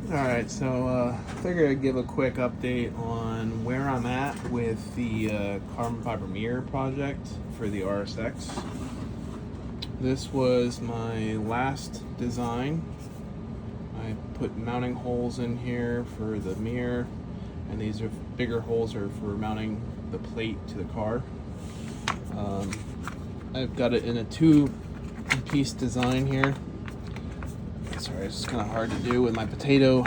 Alright, so figured I'd give a quick update on where I'm at with the carbon fiber mirror project for the RSX. This was my last design. I put mounting holes in here for the mirror, and these are bigger holes are for mounting the plate to the car. I've got it in a two-piece design here. Sorry, it's kind of hard to do with my potato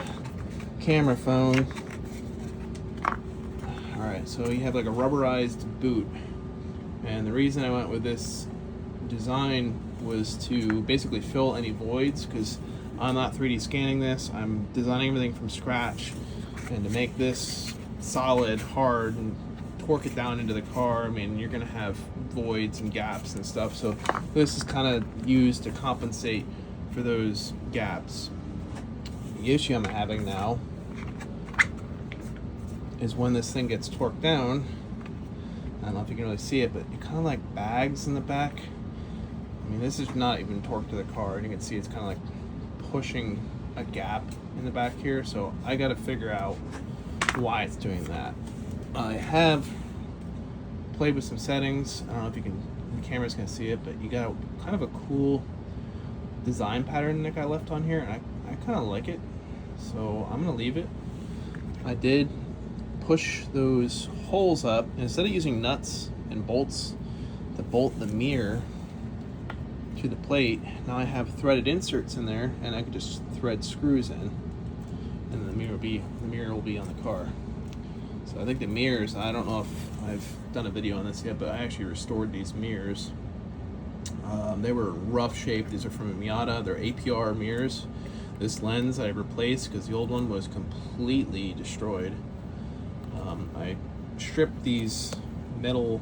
camera phone. Alright, so you have like a rubberized boot. And the reason I went with this design was to basically fill any voids, because I'm not 3D scanning this. I'm designing everything from scratch. And to make this solid, hard, and torque it down into the car, I mean, you're going to have voids and gaps and stuff. So this is kind of used to compensate for those gaps. The issue I'm having now is when this thing gets torqued down, I don't know if you can really see it, but it kind of like bags in the back. I mean, this is not even torqued to the car, and you can see it's kind of like pushing a gap in the back here. So I got to figure out why it's doing that. I have played with some settings. I don't know if you can, the camera's gonna see it, but you got kind of a cool design pattern that I left on here, and I kind of like it, so I'm gonna leave it. I did push those holes up, and instead of using nuts and bolts to bolt the mirror to the plate, now I have threaded inserts in there, and I could just thread screws in, and the mirror will be on the car. So I think the mirrors, I don't know if I've done a video on this yet, but I actually restored these mirrors. They were rough shape. These are from a Miata. They're APR mirrors. This lens I replaced because the old one was completely destroyed. I stripped these metal,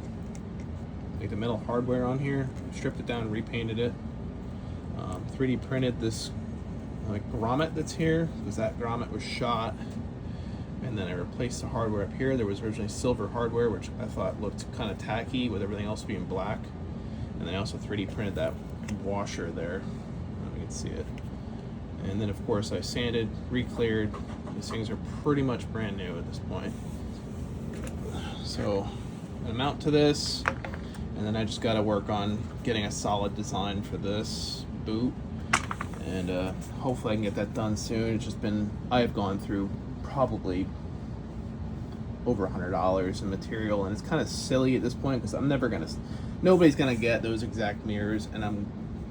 like the metal hardware on here, stripped it down, repainted it. 3D printed this like grommet that's here, because that grommet was shot. And then I replaced the hardware up here. There was originally silver hardware, which I thought looked kind of tacky with everything else being black. And then I also 3D printed that washer there. I don't know if you can see it. And then of course I sanded, re-cleared. These things are pretty much brand new at this point. So I'm gonna mount to this, and then I just gotta work on getting a solid design for this boot. And hopefully I can get that done soon. It's just been, I've gone through probably over $100 in material, and it's kind of silly at this point because I'm never gonna, nobody's gonna get those exact mirrors, and I'm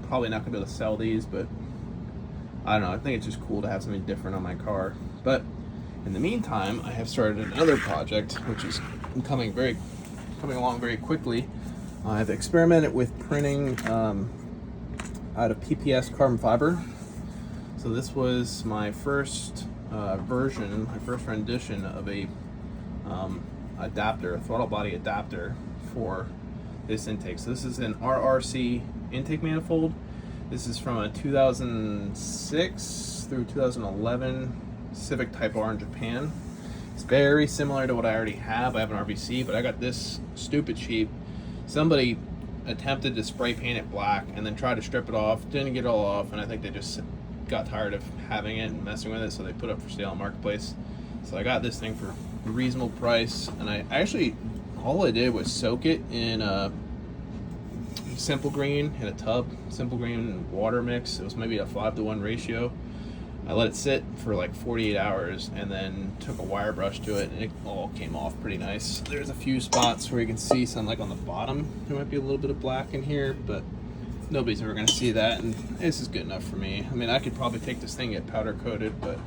probably not gonna be able to sell these, but I don't know, I think it's just cool to have something different on my car. But in the meantime, I have started another project which is coming along very quickly. I've experimented with printing out of PPS carbon fiber. So this was my first version, my first rendition of a adapter, a throttle body adapter for this intake. So this is an RRC intake manifold. This is from a 2006 through 2011 Civic Type R in Japan. It's very similar to what I already have. I have an RVC, but I got this stupid cheap. Somebody attempted to spray paint it black and then tried to strip it off, didn't get it all off, and I think they just got tired of having it and messing with it, so they put it up for sale on Marketplace. So I got this thing for a reasonable price, and I actually, all I did was soak it in a simple green, in a tub, simple green water mix. It was maybe a 5-to-1 ratio. I let it sit for like 48 hours and then took a wire brush to it, and it all came off pretty nice. There's a few spots where you can see some, like on the bottom, there might be a little bit of black in here, but nobody's ever going to see that, and this is good enough for me. I mean, I could probably take this thing and get powder coated, but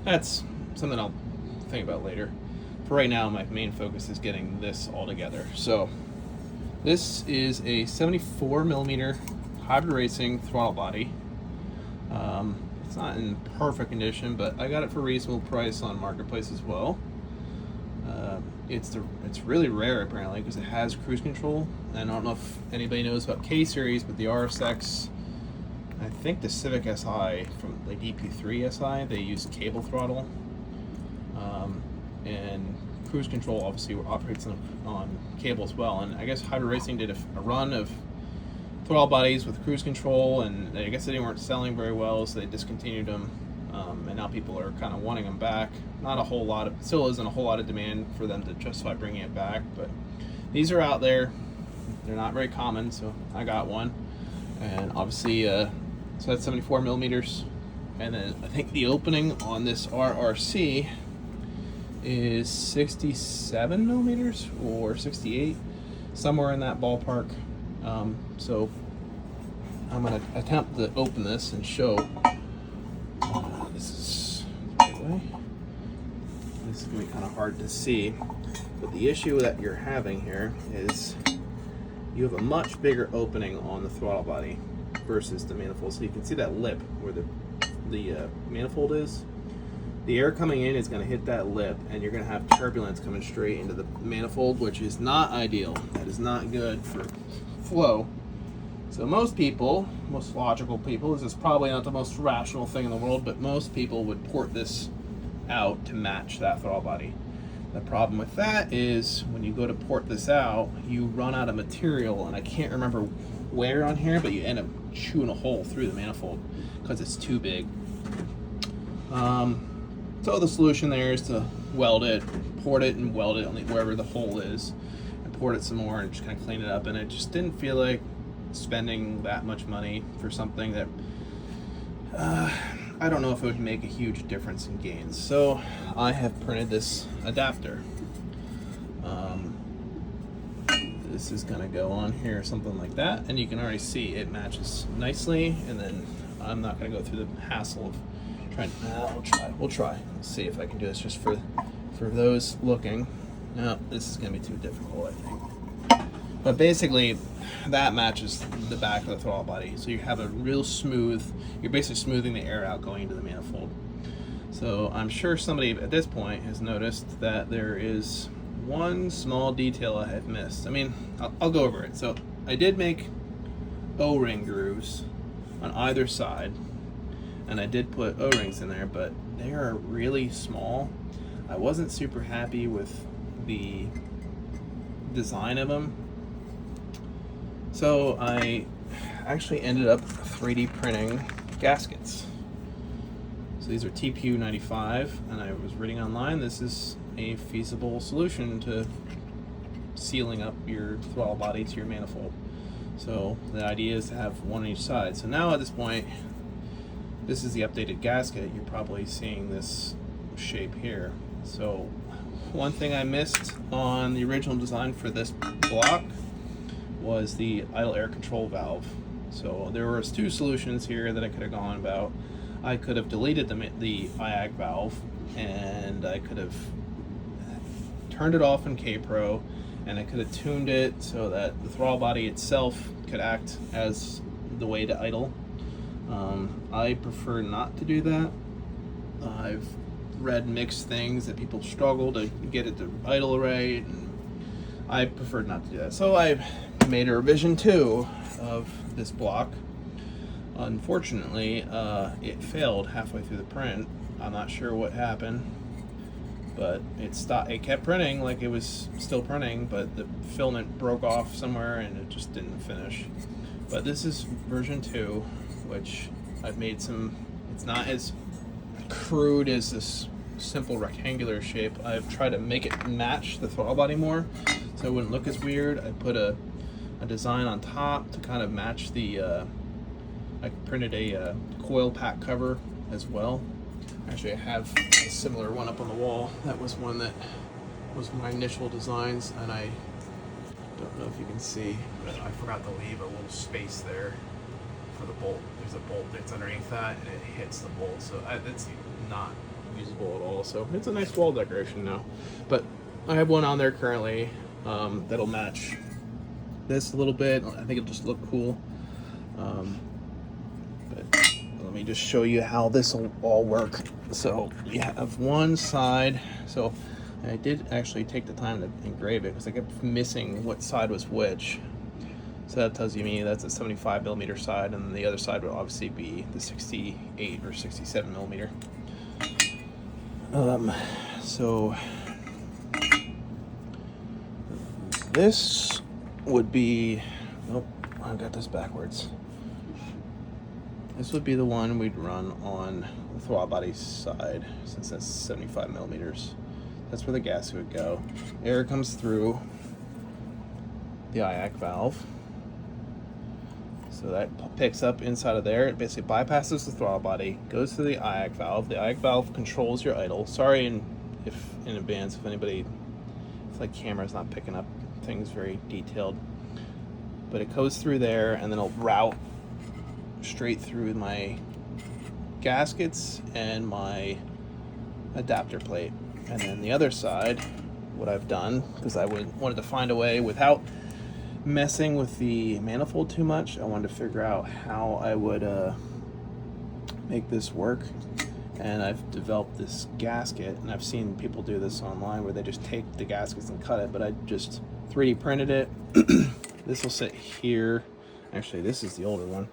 that's something I'll think about later. For right now, my main focus is getting this all together. So this is a 74mm hybrid racing throttle body. It's not in perfect condition, but I got it for a reasonable price on Marketplace as well. It's really rare apparently because it has cruise control. And I don't know if anybody knows about K-Series, but the RSX, I think the Civic SI from the EP3 SI, they use cable throttle. And cruise control obviously operates on cable as well. And I guess Hybrid Racing did a run of throttle bodies with cruise control, and I guess they weren't selling very well, so they discontinued them. and now people are kind of wanting them back. Not a whole lot of, still isn't a whole lot of demand for them to justify bringing it back, but these are out there. They're not very common, so I got one. And obviously, so that's 74 millimeters. And then I think the opening on this RRC is 67 millimeters or 68, somewhere in that ballpark. So I'm going to attempt to open this and show. This is the right way. This is going to be kind of hard to see, but the issue that you're having here is you have a much bigger opening on the throttle body versus the manifold. So you can see that lip where the manifold is. The air coming in is going to hit that lip, and you're going to have turbulence coming straight into the manifold, which is not ideal. That is not good for flow. So most people, most logical people, this is probably not the most rational thing in the world, but most people would port this out to match that throttle body. The problem with that is when you go to port this out, you run out of material, and I can't remember where on here, but you end up chewing a hole through the manifold because it's too big. So the solution there is to weld it, port it and weld it only wherever the hole is, and port it some more and just kind of clean it up. And I just didn't feel like spending that much money for something that I don't know if it would make a huge difference in gains. So I have printed this adapter. This is gonna go on here, something like that, and you can already see it matches nicely. And then I'm not gonna go through the hassle of trying. We'll try. Let's see if I can do this just for those looking. No, this is gonna be too difficult, I think. But basically, that matches the back of the throttle body. So you have a real smooth, you're basically smoothing the air out going into the manifold. So I'm sure somebody at this point has noticed that there is one small detail I have missed. I mean, I'll go over it. So I did make O-ring grooves on either side, and I did put O-rings in there, but they are really small. I wasn't super happy with the design of them. So I actually ended up 3D printing gaskets. So these are TPU95, and I was reading online, this is a feasible solution to sealing up your throttle body to your manifold. So the idea is to have one on each side. So now at this point, this is the updated gasket. You're probably seeing this shape here. So one thing I missed on the original design for this block was the idle air control valve. So there was two solutions here that I could have gone about. I could have deleted the IAG valve, and I could have turned it off in K-Pro, and I could have tuned it so that the throttle body itself could act as the way to idle. I prefer not to do that. I've read mixed things that people struggle to get it to idle right, and I prefer not to do that. So I made a revision 2 of this block. Unfortunately, it failed halfway through the print. I'm not sure what happened, but it stopped. It kept printing like it was still printing, but the filament broke off somewhere and it just didn't finish. But this is version 2, which I've made some. It's not as crude as this simple rectangular shape. I've tried to make it match the throttle body more, so it wouldn't look as weird. I put a design on top to kind of match the. I printed a coil pack cover as well. Actually, I have a similar one up on the wall. That was one that was my initial designs, and I don't know if you can see, but I forgot to leave a little space there for the bolt. There's a bolt that's underneath that, and it hits the bolt, so it's not usable at all. So it's a nice wall decoration now. But I have one on there currently that'll match this a little bit. I think it'll just look cool. But let me just show you how this will all work. So we have one side. So I did actually take the time to engrave it because I kept missing what side was which. So that tells me that's a 75 millimeter side, and the other side would obviously be the 68 or 67 millimeter. So this would be, nope, I got this backwards. This would be the one we'd run on the throttle body side, since that's 75 millimeters. That's where the gasket would go. Air comes through the IAC valve. So that picks up inside of there. It basically bypasses the throttle body, goes through the IAC valve. The IAC valve controls your idle. Sorry if in advance if anybody, if like camera's not picking up things very detailed. But it goes through there and then it'll route straight through my gaskets and my adapter plate. And then the other side, what I've done, because I wanted to find a way without messing with the manifold too much, I wanted to figure out how I would make this work. And I've developed this gasket, and I've seen people do this online where they just take the gaskets and cut it, but I just 3D printed it. This will sit here. Actually, this is the older one.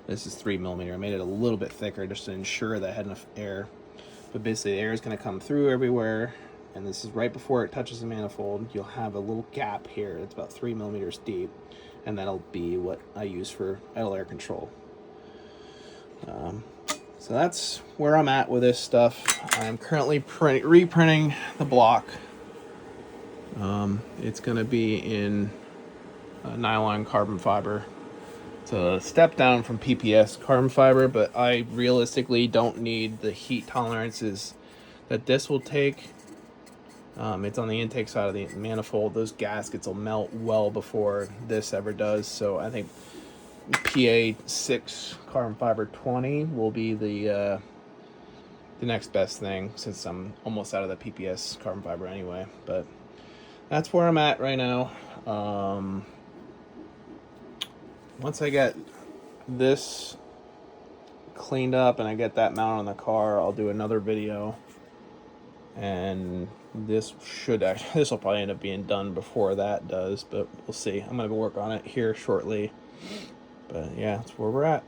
This is 3 millimeter. I made it a little bit thicker just to ensure that I had enough air. But basically the air is going to come through everywhere, and this is right before it touches the manifold. You'll have a little gap here. It's about 3 millimeters deep, and that'll be what I use for idle air control. So that's where I'm at with this stuff. I'm currently reprinting the block. It's going to be in nylon carbon fiber. It's a step down from PPS carbon fiber, but I realistically don't need the heat tolerances that this will take. It's on the intake side of the manifold. Those gaskets will melt well before this ever does. So I think PA6 carbon fiber 20 will be the next best thing, since I'm almost out of the PPS carbon fiber anyway. But that's where I'm at right now. Once I get this cleaned up and I get that mounted on the car, I'll do another video. And this will probably end up being done before that does, but we'll see. I'm gonna work on it here shortly. But yeah, that's where we're at.